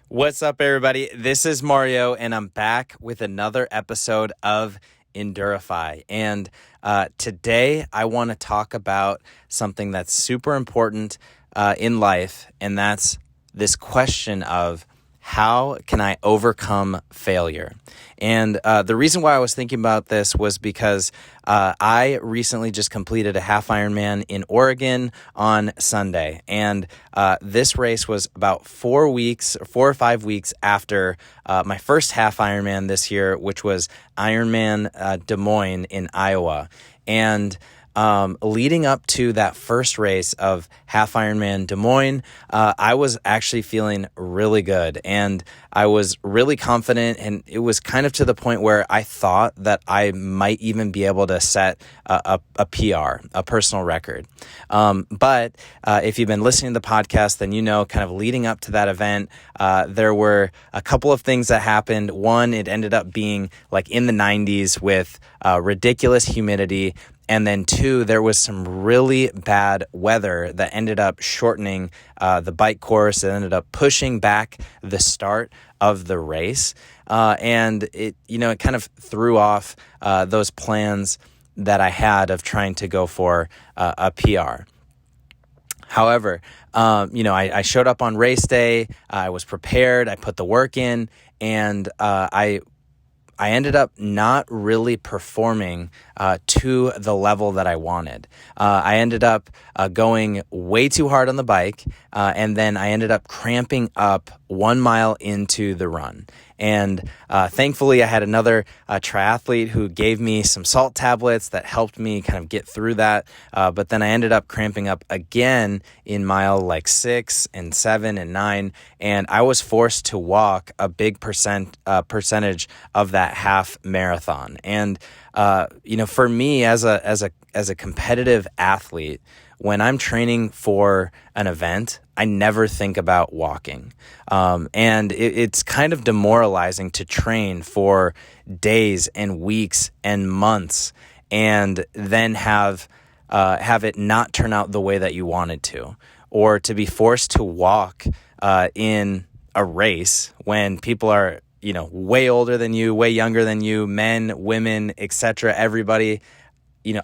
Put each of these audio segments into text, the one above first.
What's up, everybody? This is Mario, and I'm back with another episode of Endurify. And today I want to talk about something that's super important in life, and that's this question of how can I overcome failure? And the reason why I was thinking about this was because I recently just completed a half Ironman in Oregon on Sunday. And this race was about 4 or 5 weeks after my first half Ironman this year, which was Ironman Des Moines in Iowa. And leading up to that first race of half Ironman Des Moines, I was actually feeling really good and I was really confident, and it was kind of to the point where I thought that I might even be able to set a PR, a personal record. But if you've been listening to the podcast, then you know kind of leading up to that event, there were a couple of things that happened. One, it ended up being like in the 90s with ridiculous humidity. And then two, there was some really bad weather that ended up shortening the bike course. It ended up pushing back the start of the race. And it kind of threw off those plans that I had of trying to go for a PR. However, I showed up on race day. I was prepared. I put the work in, and I ended up not really performing to the level that I wanted. I ended up going way too hard on the bike, and then I ended up cramping up 1 mile into the run. And thankfully, I had another triathlete who gave me some salt tablets that helped me kind of get through that. But then I ended up cramping up again in mile like 6 and 7 and 9, and I was forced to walk a big percentage of that half marathon. And for me as a competitive athlete, when I'm training for an event, I never think about walking. And it's kind of demoralizing to train for days and weeks and months and then have it not turn out the way that you wanted to, or to be forced to walk in a race when people are way older than you, way younger than you, men, women, etc. Everybody,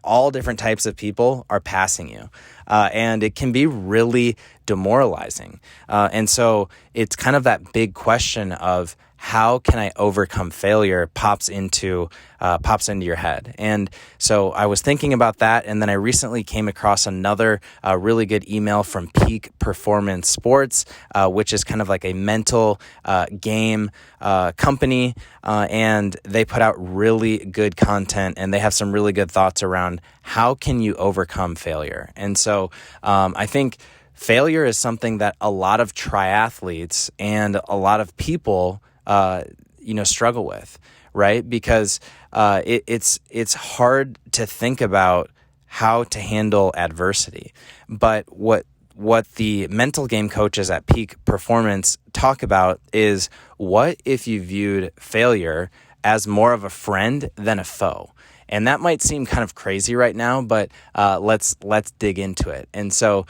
all different types of people are passing you. And it can be really demoralizing. And so it's kind of that big question of how can I overcome failure pops into your head. And so I was thinking about that, and then I recently came across another really good email from Peak Performance Sports, which is kind of like a mental game company, and they put out really good content, and they have some really good thoughts around how can you overcome failure. And so I think failure is something that a lot of triathletes and a lot of people struggle with, right? Because it's hard to think about how to handle adversity. But what the mental game coaches at Peak Performance talk about is, what if you viewed failure as more of a friend than a foe? And that might seem kind of crazy right now, but let's dig into it. And so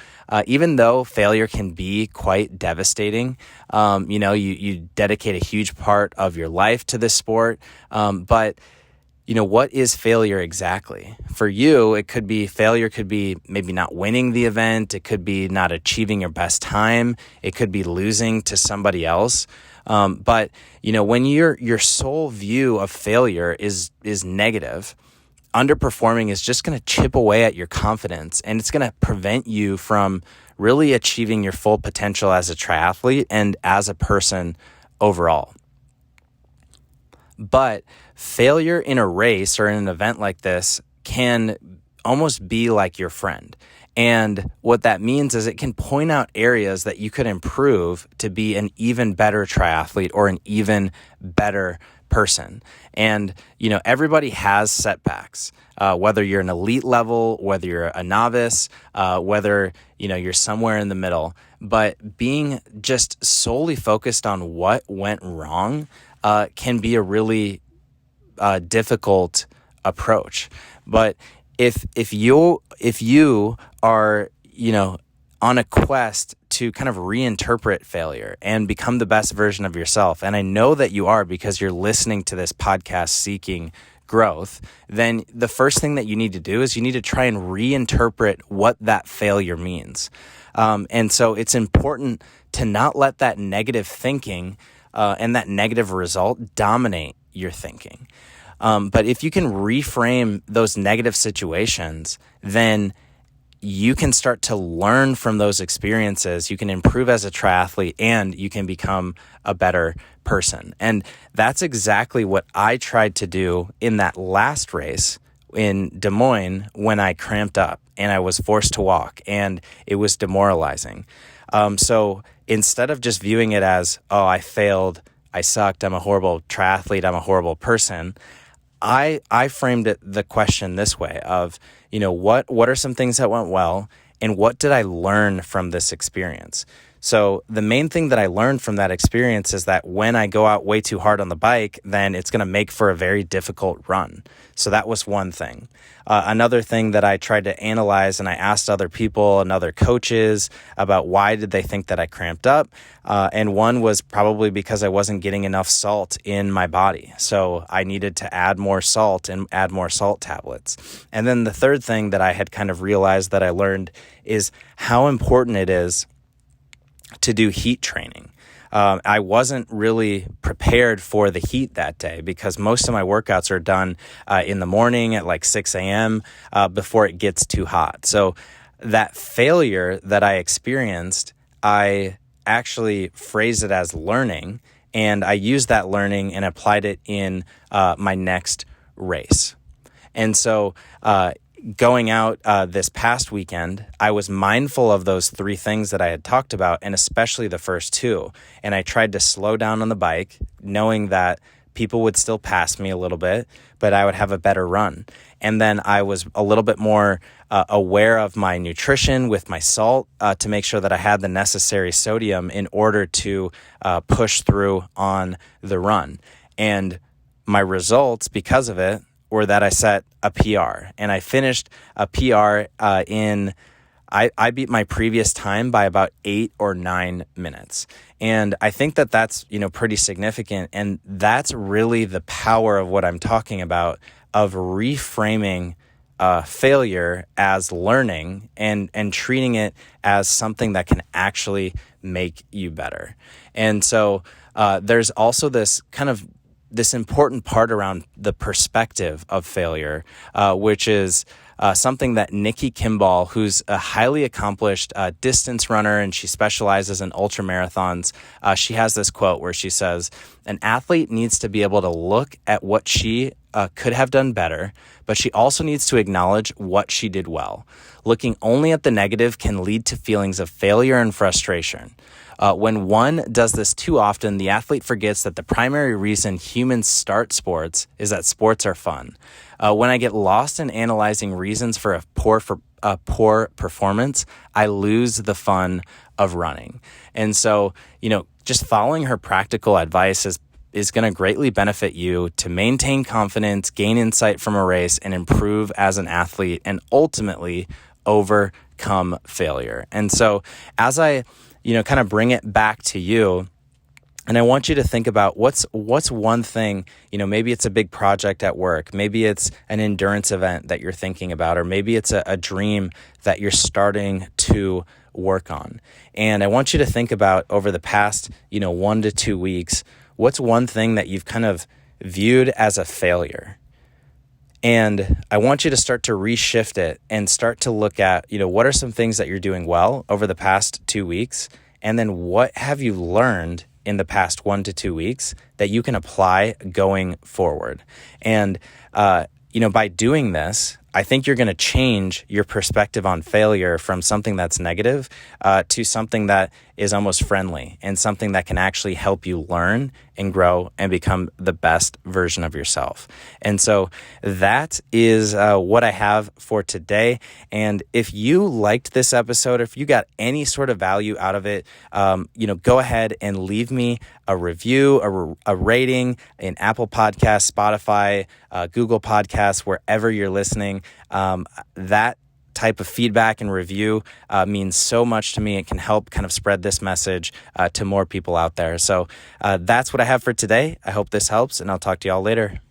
even though failure can be quite devastating, you dedicate a huge part of your life to this sport, but what is failure exactly? For you, failure could be maybe not winning the event. It could be not achieving your best time. It could be losing to somebody else. But when your sole view of failure is negative, underperforming is just going to chip away at your confidence, and it's going to prevent you from really achieving your full potential as a triathlete and as a person overall. But failure in a race or in an event like this can almost be like your friend. And what that means is it can point out areas that you could improve to be an even better triathlete or an even better person. And, everybody has setbacks, whether you're an elite level, whether you're a novice, whether, you're somewhere in the middle. But being just solely focused on what went wrong can be a really difficult approach. But if you are, on a quest to kind of reinterpret failure and become the best version of yourself, and I know that you are because you're listening to this podcast seeking growth, then the first thing that you need to do is you need to try and reinterpret what that failure means. And so it's important to not let that negative thinking and that negative result dominate your thinking. But if you can reframe those negative situations, then you can start to learn from those experiences. You can improve as a triathlete and you can become a better person. And that's exactly what I tried to do in that last race in Des Moines when I cramped up and I was forced to walk and it was demoralizing. So instead of just viewing it as, oh, I failed, I sucked, I'm a horrible triathlete, I'm a horrible person, I framed the question this way of, what are some things that went well and what did I learn from this experience? So the main thing that I learned from that experience is that when I go out way too hard on the bike, then it's going to make for a very difficult run. So that was one thing. Another thing that I tried to analyze, and I asked other people and other coaches about why did they think that I cramped up. And one was probably because I wasn't getting enough salt in my body. So I needed to add more salt and add more salt tablets. And then the third thing that I had kind of realized that I learned is how important it is to do heat training. I wasn't really prepared for the heat that day because most of my workouts are done in the morning at like 6 a.m. Before it gets too hot. So that failure that I experienced, I actually phrased it as learning, and I used that learning and applied it in my next race. And so going out this past weekend, I was mindful of those three things that I had talked about, and especially the first two. And I tried to slow down on the bike, knowing that people would still pass me a little bit, but I would have a better run. And then I was a little bit more aware of my nutrition with my salt to make sure that I had the necessary sodium in order to push through on the run. And my results because of it were that I set a PR, and I finished a PR I beat my previous time by about 8 or 9 minutes. And I think that that's, pretty significant. And that's really the power of what I'm talking about, of reframing failure as learning and treating it as something that can actually make you better. And so there's also this important part around the perspective of failure, which is something that Nikki Kimball, who's a highly accomplished distance runner, and she specializes in ultra marathons, she has this quote where she says, "An athlete needs to be able to look at what she could have done better, but she also needs to acknowledge what she did well. Looking only at the negative can lead to feelings of failure and frustration. When one does this too often, the athlete forgets that the primary reason humans start sports is that sports are fun. When I get lost in analyzing reasons for a poor performance, I lose the fun of running." And so, just following her practical advice is going to greatly benefit you to maintain confidence, gain insight from a race, and improve as an athlete, and ultimately overcome failure. And so as I kind of bring it back to you, and I want you to think about what's one thing, maybe it's a big project at work, maybe it's an endurance event that you're thinking about, or maybe it's a dream that you're starting to work on. And I want you to think about over the past, 1 to 2 weeks, what's one thing that you've kind of viewed as a failure? And I want you to start to reshift it and start to look at, what are some things that you're doing well over the past 2 weeks? And then what have you learned in the past 1 to 2 weeks that you can apply going forward? And, by doing this, I think you're going to change your perspective on failure from something that's negative to something that is almost friendly and something that can actually help you learn and grow and become the best version of yourself. And so that is what I have for today. And if you liked this episode, if you got any sort of value out of it, go ahead and leave me a review, a rating in Apple Podcasts, Spotify, Google Podcasts, wherever you're listening. That type of feedback and review means so much to me. It can help kind of spread this message to more people out there. So that's what I have for today. I hope this helps, and I'll talk to y'all later.